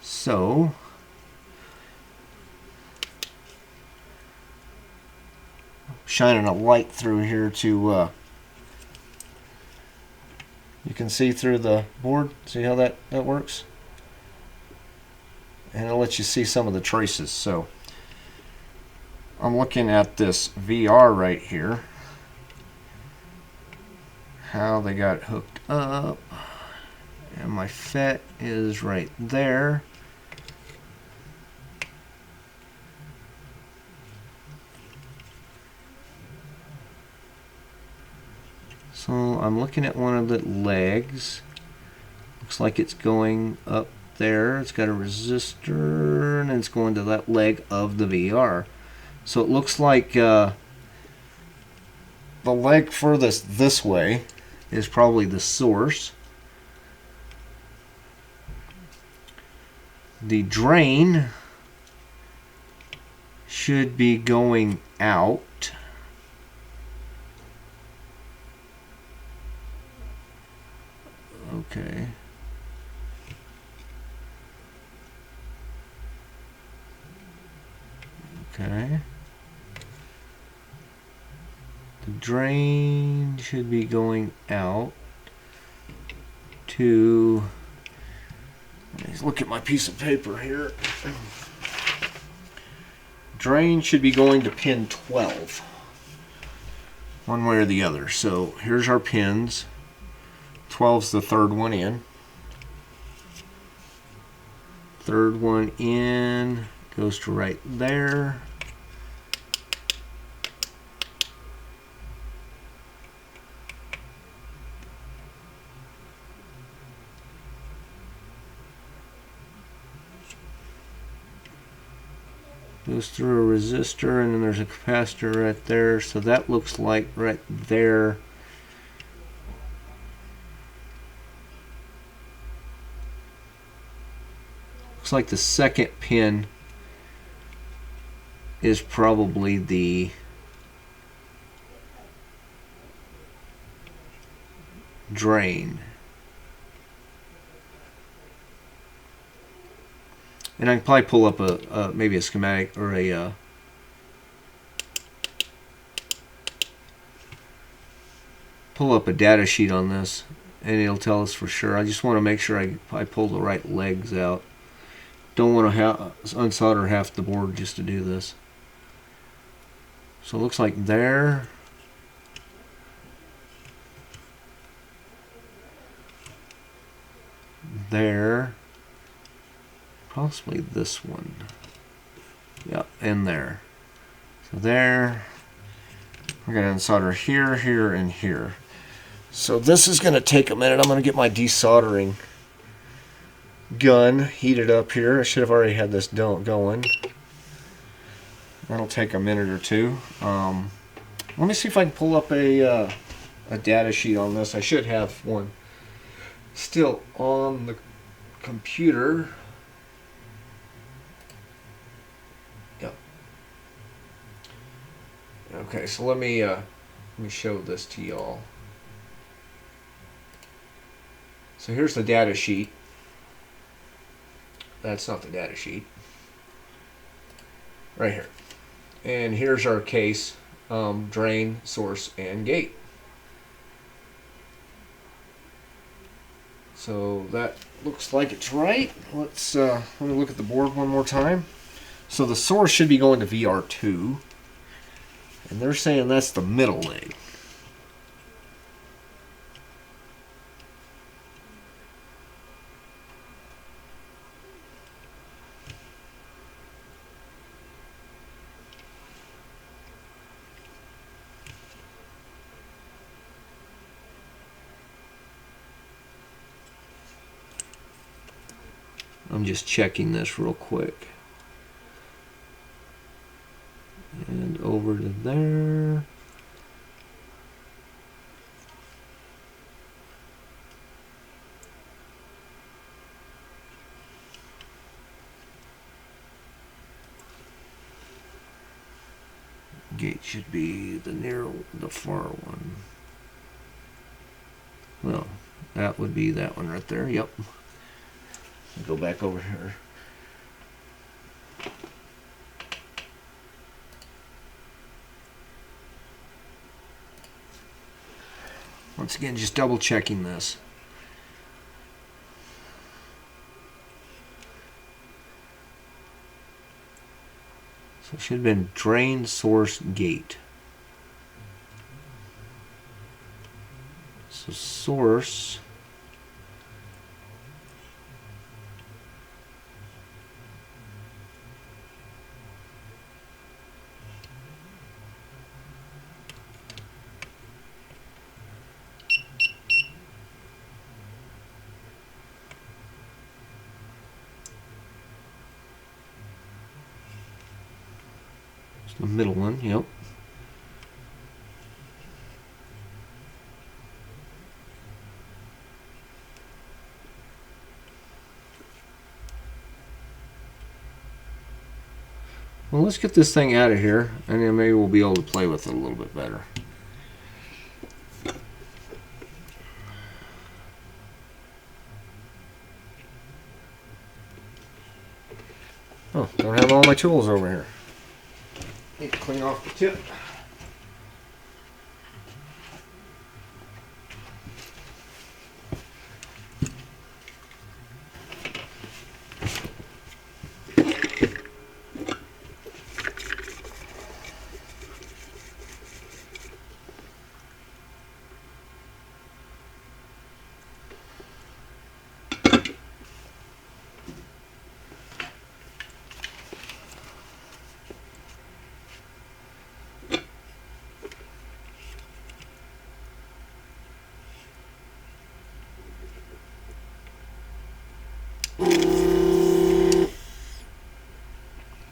So shining a light through here to you can see through the board. See how that works? And it'll let you see some of the traces. So I'm looking at this VR right here, how they got it hooked up, and my FET is right there. I'm looking at one of the legs. Looks like it's going up there. It's got a resistor, and it's going to that leg of the VR. So it looks like the leg furthest this way is probably the source. The drain should be going out. Okay. Okay. The drain should be going out to, let's look at my piece of paper here. Drain should be going to pin 12. One way or the other. So here's our pins. 12's the third one in. Third one in goes to right there. Goes through a resistor, and then there's a capacitor right there. So that looks like right there. Looks like the second pin is probably the drain. And I can probably pull up a maybe a schematic or a pull up a data sheet on this, and it'll tell us for sure. I just want to make sure I pull the right legs out. Don't want to unsolder half the board just to do this. So it looks like there. There. Possibly this one. Yep, and there. So there. We're going to unsolder here, here, and here. So this is going to take a minute. I'm going to get my desoldering gun heated up here. I should have already had this going. That'll take a minute or two. Let me see if I can pull up a data sheet on this. I should have one still on the computer. Yep. Okay, so let me show this to y'all. So here's the data sheet. That's not the data sheet. Right here. And here's our case, drain, source, and gate. So that looks like it's right. Let me look at the board one more time. So the source should be going to VR2. And they're saying that's the middle leg. I'm just checking this real quick. And over to there. Gate should be the far one. Well, that would be that one right there. Yep. Go back over here. Once again, just double checking this. So it should have been drain, source, gate. So source. The middle one, yep. Well, let's get this thing out of here, and then maybe we'll be able to play with it a little bit better. Oh, don't have all my tools over here. Need to clean off the tip.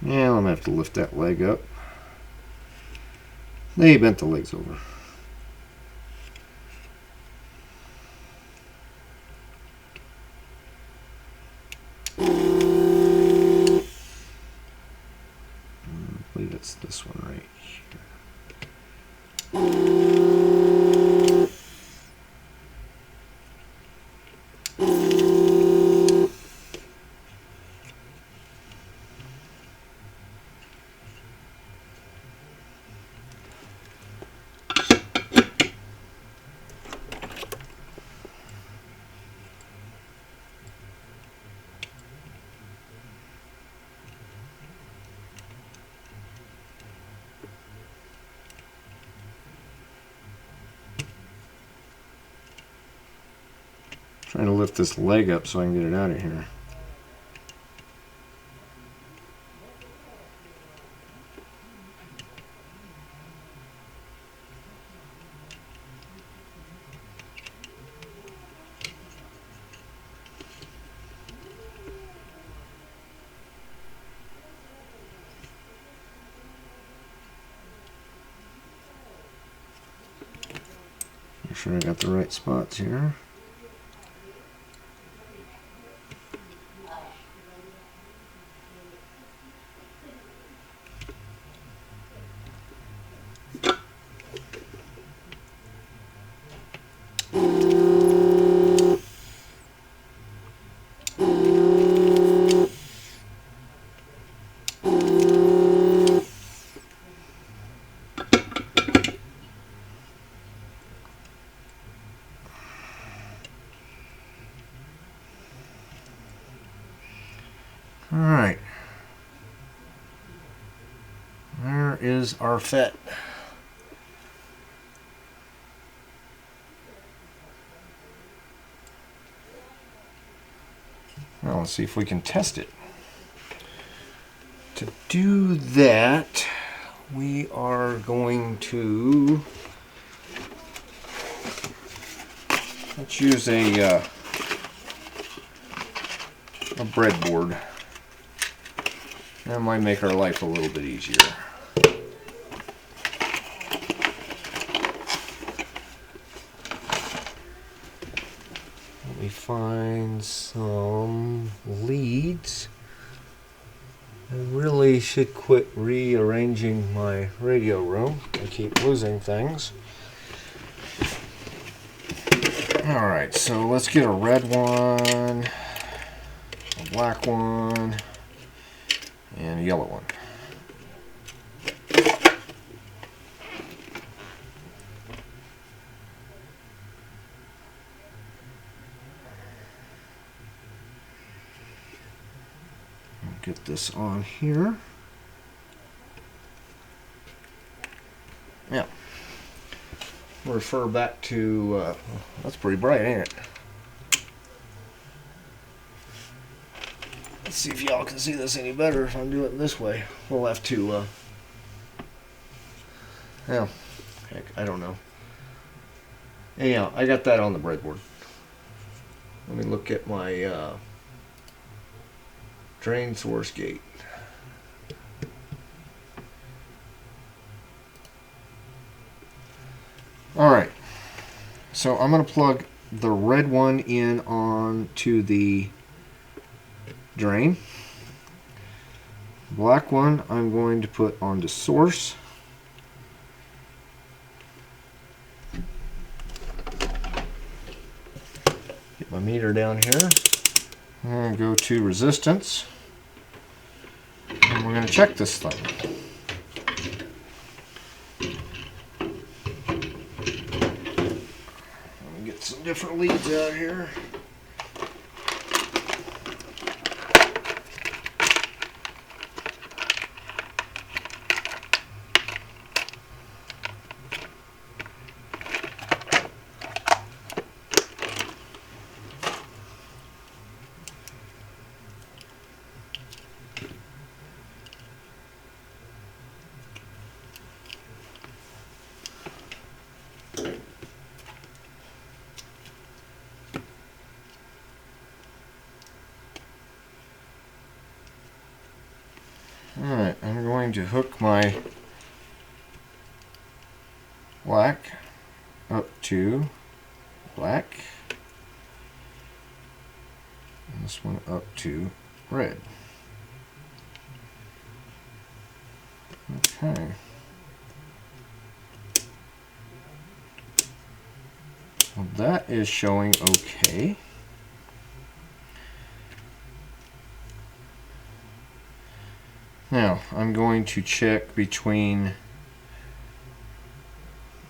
Yeah, I'm going to have to lift that leg up. They bent the legs over. I believe it's this one right here. Trying to lift this leg up so I can get it out of here. Make sure I got the right spots here. Alright, there is our FET. Now let's see if we can test it. To do that, we are going to, let's use a breadboard. That might make our life a little bit easier. Let me find some leads. I really should quit rearranging my radio room. I keep losing things. Alright, so let's get a red one, a black one, and a yellow one. Get this on here. Yeah. Refer back to, that's pretty bright, ain't it? Let's see if y'all can see this any better if I'm doing it this way. We'll have to, yeah, heck, I don't know. Anyhow, I got that on the breadboard. Let me look at my drain source gate. So I'm going to plug the red one in onto the drain. Black one I'm going to put onto source. Get my meter down here. I'm going to go to resistance. And we're going to check this thing. Let me get some different leads out here. Alright, I'm going to hook my black up to black, and this one up to red. Okay. Well, that is showing okay. Now, I'm going to check between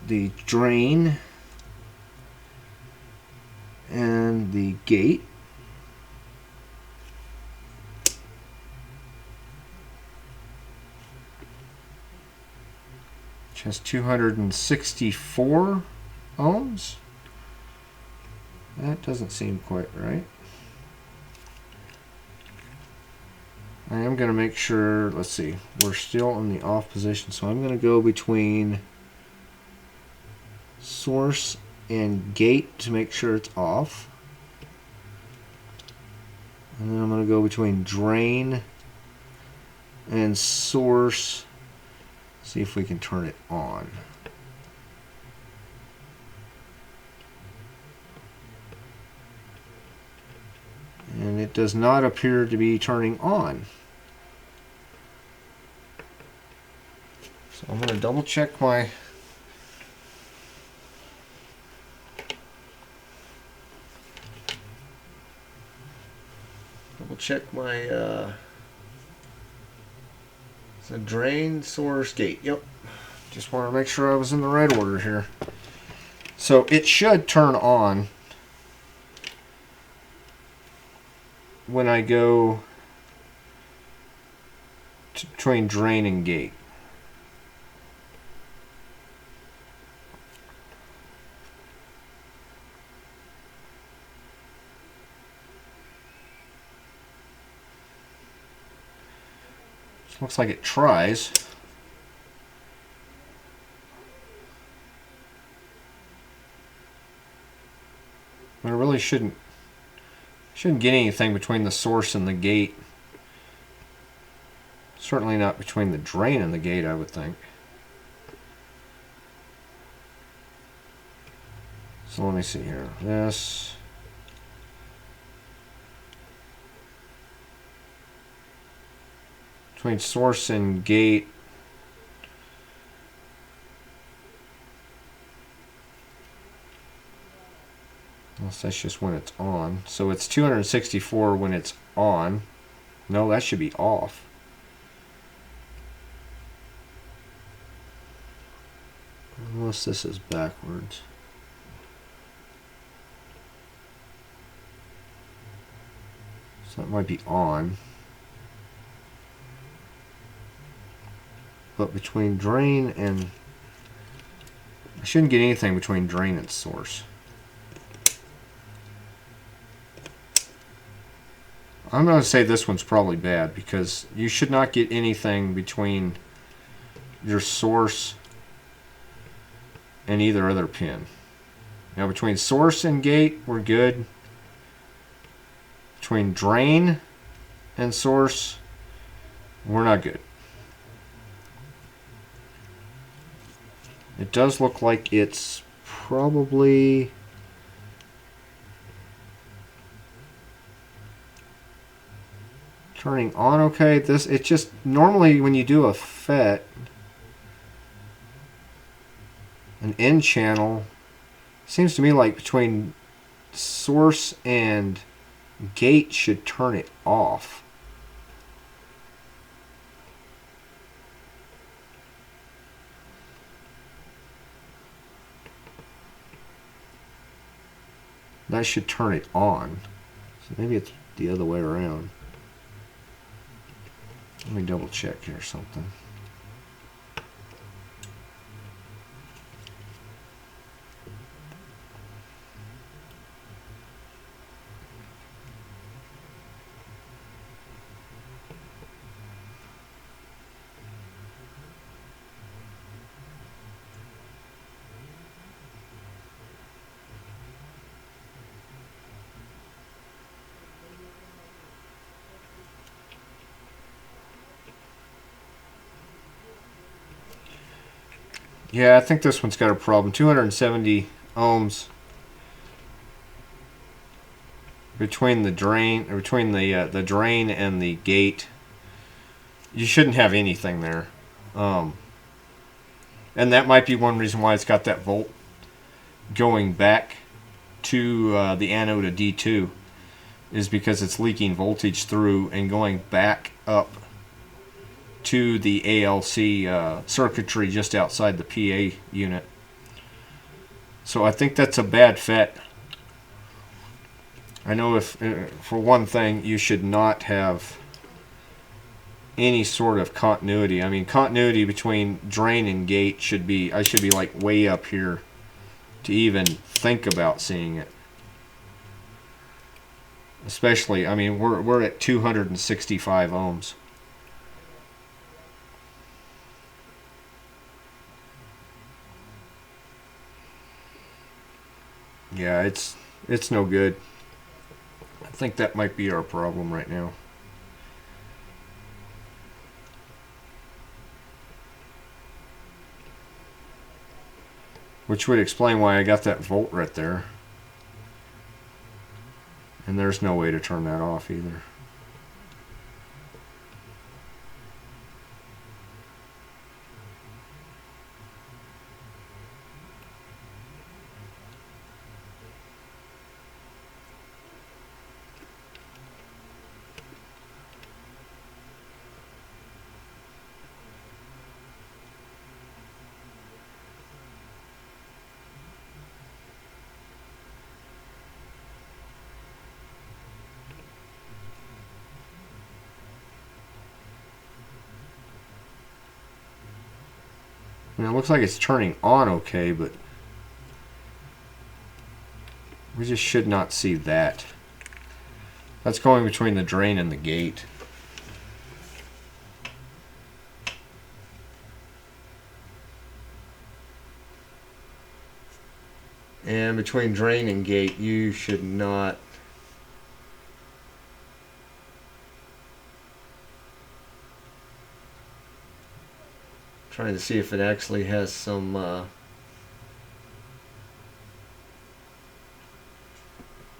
the drain and the gate. Which has 264 ohms. That doesn't seem quite right. I am going to make sure, let's see, we're still in the off position, so I'm going to go between source and gate to make sure it's off. And then I'm going to go between drain and source, see if we can turn it on. And it does not appear to be turning on. So I'm going to double check my the drain, source, gate. Yep. Just want to make sure I was in the right order here. So it should turn on when I go between drain and gate. Looks like it tries. But it really shouldn't get anything between the source and the gate. Certainly not between the drain and the gate, I would think. So let me see here. This. Between source and gate. Unless that's just when it's on. So it's 264 when it's on. No, that should be off. Unless this is backwards. So that might be on. But between drain and... I shouldn't get anything between drain and source. I'm going to say this one's probably bad because you should not get anything between your source and either other pin. Now between source and gate, we're good. Between drain and source, we're not good. It does look like it's probably Turning on okay. It just normally when you do a FET, an N channel seems to me like between source and gate should turn it off. That should turn it on. So maybe it's the other way around. Let me double check here something. Yeah, I think this one's got a problem. 270 ohms between the drain, or between the drain and the gate. You shouldn't have anything there, and that might be one reason why it's got that volt going back to the anode of D2, is because it's leaking voltage through and going back up to the ALC circuitry just outside the PA unit. So I think that's a bad FET. I know if, for one thing, you should not have any sort of continuity. I mean, continuity between drain and gate should be, I should be like way up here to even think about seeing it. Especially, I mean, we're at 265 ohms. Yeah, it's no good. I think that might be our problem right now. Which would explain why I got that volt right there. And there's no way to turn that off either. I mean, it looks like it's turning on okay, but we just should not see that. That's going between the drain and the gate. And between drain and gate, you should not. Trying to see if it actually has some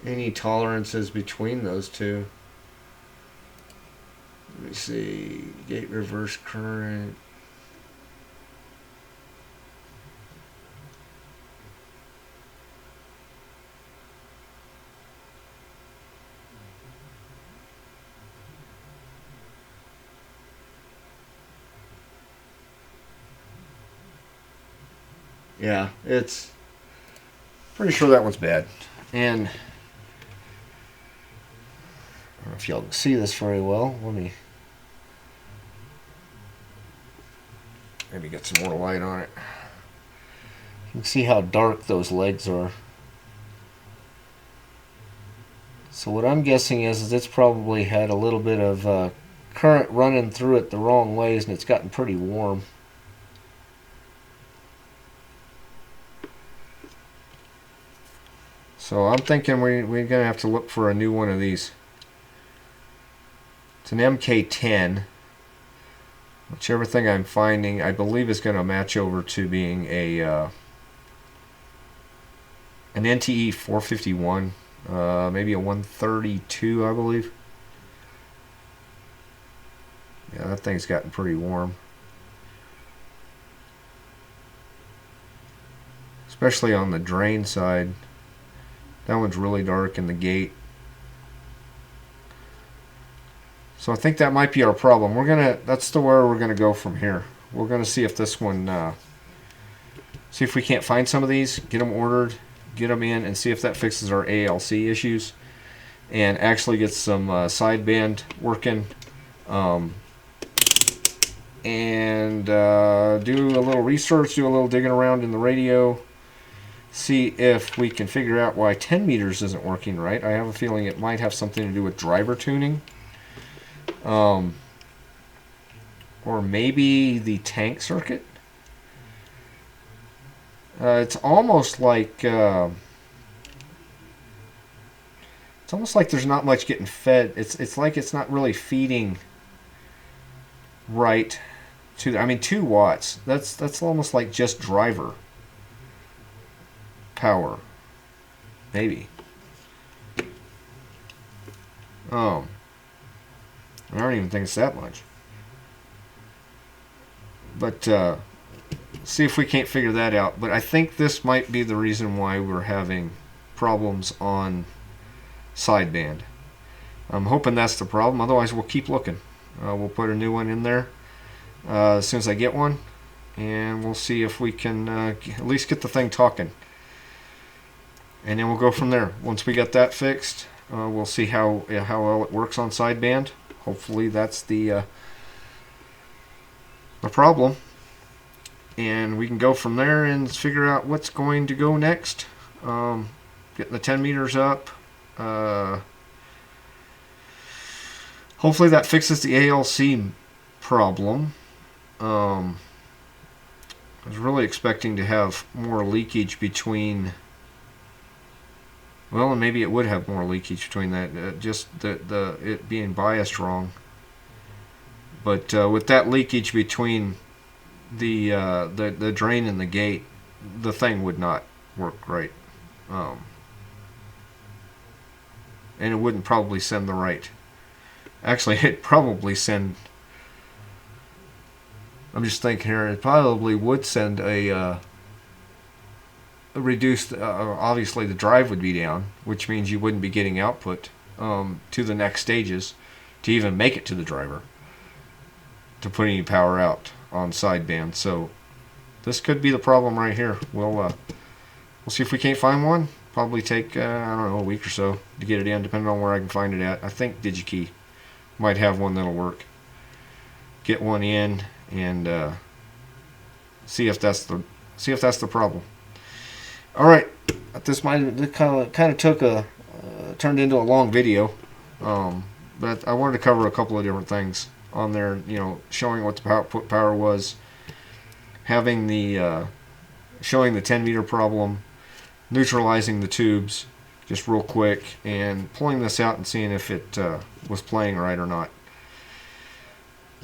any tolerances between those two. Let me see, gate reverse current. Yeah, it's pretty sure that one's bad. And I don't know if y'all can see this very well. Let me maybe get some more light on it. You can see how dark those legs are. So what I'm guessing is it's probably had a little bit of current running through it the wrong ways, and it's gotten pretty warm. So I'm thinking we're going to have to look for a new one of these. It's an MK10. Whichever thing I'm finding, I believe is going to match over to being a an NTE 451, maybe a 132, I believe. Yeah, that thing's gotten pretty warm. Especially on the drain side. That one's really dark in the gate. So I think that might be our problem. That's the where we're gonna go from here. We're gonna see if this one, see if we can't find some of these, get them ordered, get them in, and see if that fixes our ALC issues, and actually get some sideband working, and do a little research, do a little digging around in the radio, see if we can figure out why 10 meters isn't working right. I have a feeling it might have something to do with driver tuning. Or maybe the tank circuit. It's almost like there's not much getting fed. It's like it's not really feeding right to. I mean, 2 watts. That's almost like just driver power. Maybe. I don't even think it's that much. But see if we can't figure that out. But I think this might be the reason why we're having problems on sideband. I'm hoping that's the problem. Otherwise, we'll keep looking. We'll put a new one in there as soon as I get one. And we'll see if we can at least get the thing talking. And then we'll go from there. Once we get that fixed, we'll see how well it works on sideband. Hopefully that's the problem, and we can go from there and figure out what's going to go next. Getting the 10 meters up. Hopefully that fixes the ALC problem. I was really expecting to have more leakage between. Well, and maybe it would have more leakage between that, just it being biased wrong. But with that leakage between the drain and the gate, the thing would not work right, and it wouldn't probably send the right. Actually, it'd probably send. I'm just thinking here. It probably would send a reduced. Obviously, the drive would be down, which means you wouldn't be getting output to the next stages to even make it to the driver to put any power out on sideband. So this could be the problem right here. We'll see if we can't find one. Probably take I don't know, a week or so to get it in, depending on where I can find it at. I think DigiKey might have one that'll work. Get one in and see if that's the problem. All right, this kind of took turned into a long video, but I wanted to cover a couple of different things on there. Showing what the output power was, having showing the 10 meter problem, neutralizing the tubes just real quick, and pulling this out and seeing if it was playing right or not.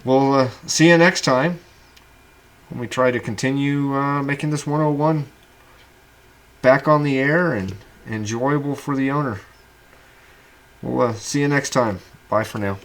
We'll see you next time when we try to continue making this 101 back on the air and enjoyable for the owner. We'll see you next time. Bye for now.